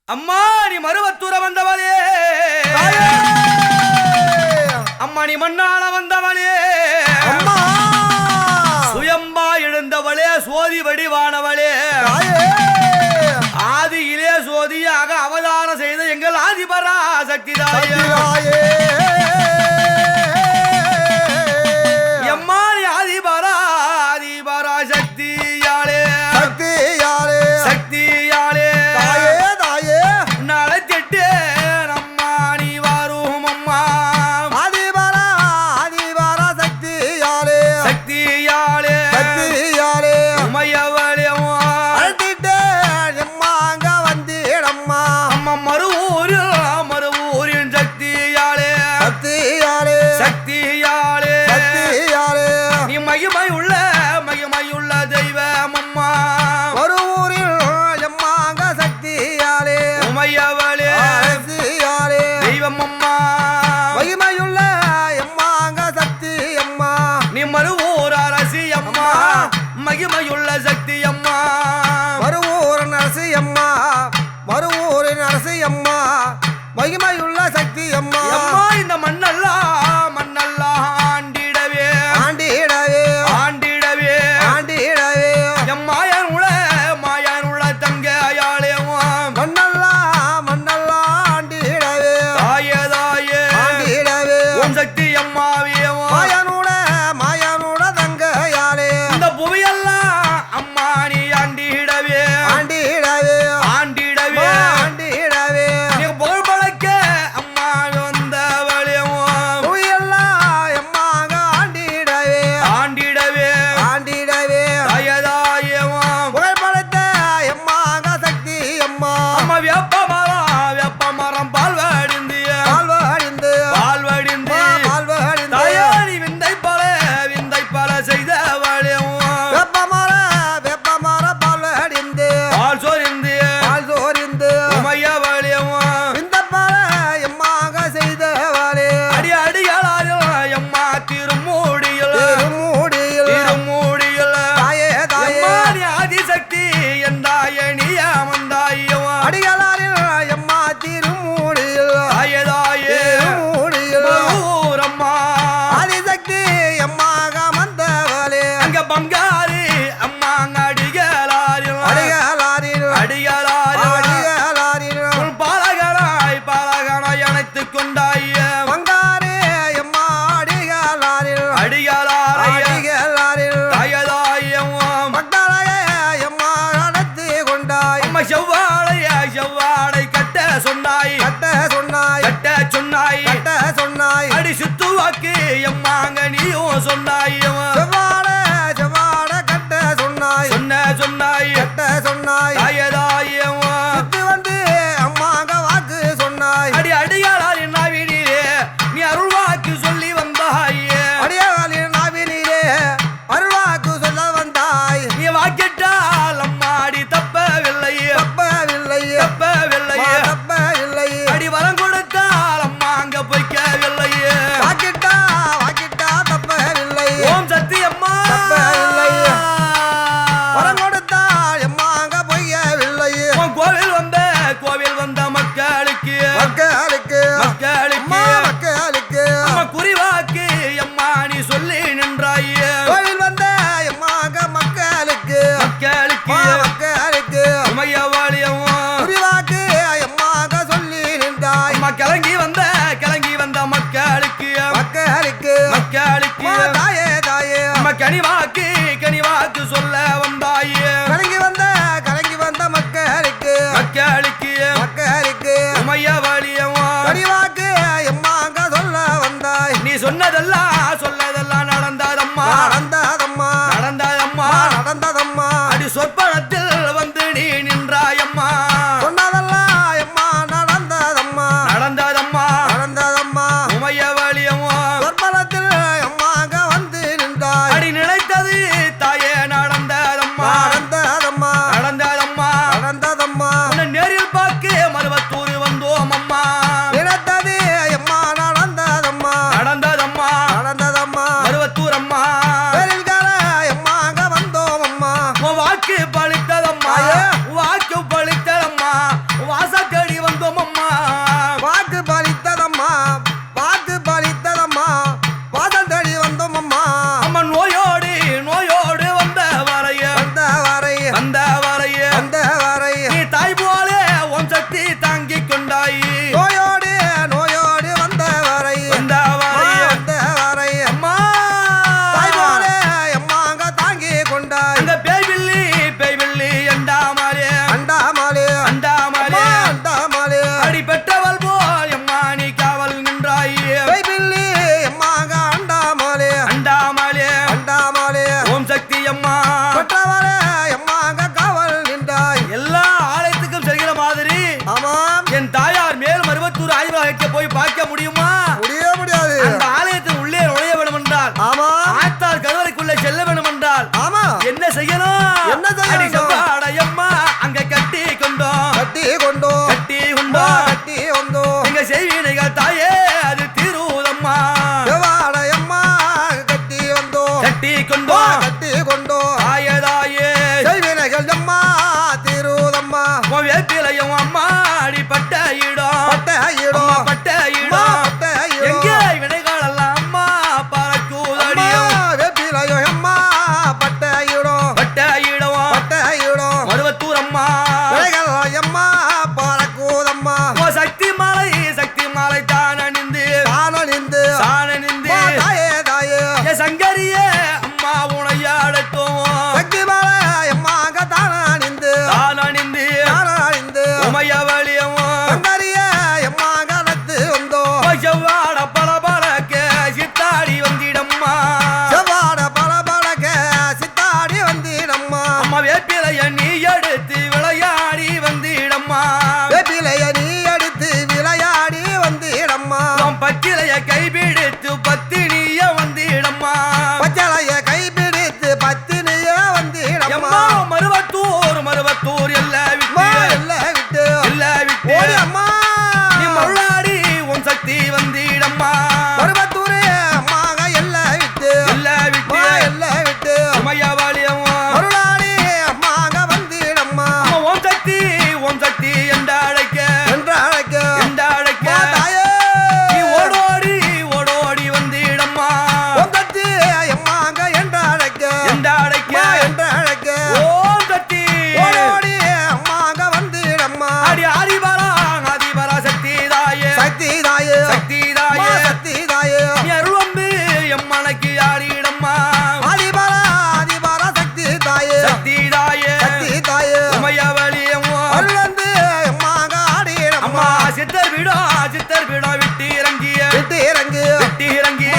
அம்மா நீ மருவத்தூர வந்தவளே, அம்மா நீ மண்ணால வந்தவளே, சுயம்பா எழுந்தவளே, சோதி வடிவானவளே, ஆதியிலே சோதியாக அவதாரம் செய்த எங்கள் ஆதிபரா சக்தி தாயே. எம்மா நீ ஆதிபரா ஆதிபரா சக்தியாளே சக்தியாளே நலத்திட்டு நம்மா நீ வரும் அம்மா ஆதிபரா சக்தியாளே உமையவளே அழுத்திட்டு எம்மாங்க வந்திடம்மா அம்மா மறுவூரின் சக்தியாளே சக்தியாளே நீ மகிமையுள்ள தெய்வம் அம்மா மறுவூரில் எம்மாங்க சக்தியாளே உமையவளே தெய்வம் அம்மா மகிமையுள்ள எம்மாங்க சக்தி அம்மா நீ மறுவூர் அரசி அம்மா மகிமையுள்ள சக்தி அம்மா மறுவூரின் அரசி அம்மா மகிமையுள்ள சக்தி அம்மா அம்மா இந்த மண்ணெல்லாம் ஆண்டிடவே எம் மாயனுள்ள தங்கையாளே மண்ணெல்லாம் ஆண்டிடவே தாயே ஓம் சக்தி அம்மாவே மாயனோட தங்கையாளே இந்த புவியெல்லாம் அம்மா நீ ஆண்டிடவே நீ புகழ் பழக்க அம்மா வந்தவளே புவியெல்லாம் எம்மாங்க ஆண்டிடவே தாயே புகைப்படத்த எம்மாங்க சக்தி அம்மா அம்மா வேப்பமரம் பால் வடிந்து தாயாரி விந்தை பல செய்தவளே வெப்பமர பால் அடிந்து பால் சோரிந்து உமையவளே இந்த பால எம்மாக செய்தவளே அடிகளாரில் எம்மா திருமூடியில் எம்மா நீ ஆதிசக்தி என்றாய நீ அமர்ந்தாயவா அடிகளாரில் எம்மா திருமூடியில் ஊரம்மா ஆதிசக்தி எம்மாக வந்தவளே அங்க பங்காரி அம்மா அடிகளாரில் உன் பாலகனாய் அணைத்துக் கொண்டாய பங்காரே எம்மா அடிகளாரில் தாயதாயம் மக்களை எம்மா நடத்தி கொண்டாய் அம்மா செவ்வாடை கட்ட சொன்னாய் அடி சுத்துவாக்கு எம்மாங்க நீயும் சொன்னாய் செவ்வாட கட்ட சொன்னாய் தாயதாயம் சுத்தி வந்து அம்மாங்க வாக்கு சொன்னாய் அடியாளால் என்ன வீடியே நீ அருள்வாக்கு சொல்லி வந்தாயே அடியாளின் நாவினிலே அருள்வாக்கு சொல்ல வந்தாய் நீ வாக்கிட்டால் அம்மாடி தப்பவில்லையே அடி வரம் கொடுத்தால் அம்மா அங்க பொய்க்கவில்லையே வாக்கிட்டா தப்பவில்லை ஓம் சக்தி அம்மா வரம் கொடுத்தாள் எம்மாங்க பொய்யவில்லை உன் கோவில் வந்த மக்களுக்கு அம்மா குறிவாக்கு எம்மா நீ சொல்லி நின்றாயே கோவில் வந்த எம்மாங்க மக்களுக்கு உமையவாளியம் குறிவாக்கு எம்மாங்க சொல்லி நின்றாய் அம்மா கிளங்கி வந்த மக்களுக்கு தாயே அம்மா கனிவாக்கு சொல்ல வந்தாயே கலங்கி வந்த மக்களுக்கு உமையவாளியம் கடிவாக்கு எம்மாங்க சொல்ல வந்தாய் நீ சொல்லதெல்லாம் நடந்தாதம்மா அடி சொற்பனத்தில் வந்து நீ நின்றாயம்மா சொன்னதெல்லாம் எம்மா நடந்ததம்மா உமையவாளியம் சொற்பனத்தில் எம்மாங்க வந்து நின்றாய் அடி நினைத்தது தாயே நடந்ததம்மா சரி ஆமாம் என் தாயார் மேல் மருவத்தூர் ஆய்வாக போய் பார்க்க முடியுமா? முடியாது அந்த ஆலயத்தின் உள்ளே நுழைய வேண்டும் என்றால் ஆமா ஆத்தாள் கருவறைக்குள்ளே செல்ல வேண்டும் என்றால் ஆமா என்ன செய்யணும்? என்ன செய்யணும்? அடி செவ்வாடையம்மா அங்க கட்டி கொண்டோம் கட்டி கொண்டோம் கட்டி கொண்டோம் எங்க செய்வினைகள் தாயே அது திருதம்மா செவ்வாடையம்மா கட்டி கொண்டோம் தாயே செய்வினைகள் அம்மா திருதம்மா வேப்பிலையும் அம்மா அடிப்பட்ட இடம் பட்ட இடம் எங்கே வினைகள் எல்லாம் அம்மா பறக்கூதடியும் வேப்பிலையும் அம்மா பட்ட இடம் மருவத்தூர் அம்மா அம்மா பறக்கூதம்மா சக்தி மாலை தான் அணிந்து தாயே சங்கரியே அம்மா உனையாடட்டும் சக்தி மாலை அம்மா தான் அணிந்து உமையவளியும் சங்கரியே அம்மா கலத்து வந்தோம் செவ்வாட பலபலக்க சித்தாடி வந்திடம்மா செவ்வாட பலபலக்க சித்தாடி வந்திடம்மா அம்மா வேப்பிலைய நீ எடுத்து விளையாடி வந்திடம்மா வேப்பிலைய நீ எடுத்து விளையாடி வந்திடம்மா பச்சிலைய கைபிடித்து பத்தினிய வந்திடம்மா பச்சளைய கைபிடித்து பத்தினிய வந்திடம்மா மருவத்தூர் எல்லாம் விட்டு ஓடி அம்மா நீ மருளாடி உன் சக்தி வந்திடம்மா மருவத்தூரே அம்மாக எல்லாம் விட்டு விட்டு உமையவாளியம் மருளாடி அம்மாக வந்திடம்மா ஓம் சக்தி என்று அழைக்க தாயே நீ ஓடோடி வந்திடம்மா ஓம் சக்தி அம்மாக என்று அழைக்க ஓம் சக்தி ஓடோடி அம்மாக வந்திடம்மா அடி ஆதிபரா சக்தி தாயே நீ அருள்வந்து எம்மனைக்கு ஆடிடம்மா ஆதிபரா சக்தி தாயே உமையவளியம் அருளந்து அம்மாக ஆடிடம்மா அம்மா சித்தர் வீடா விட்டு இறங்கிய விட்டு இறங்கு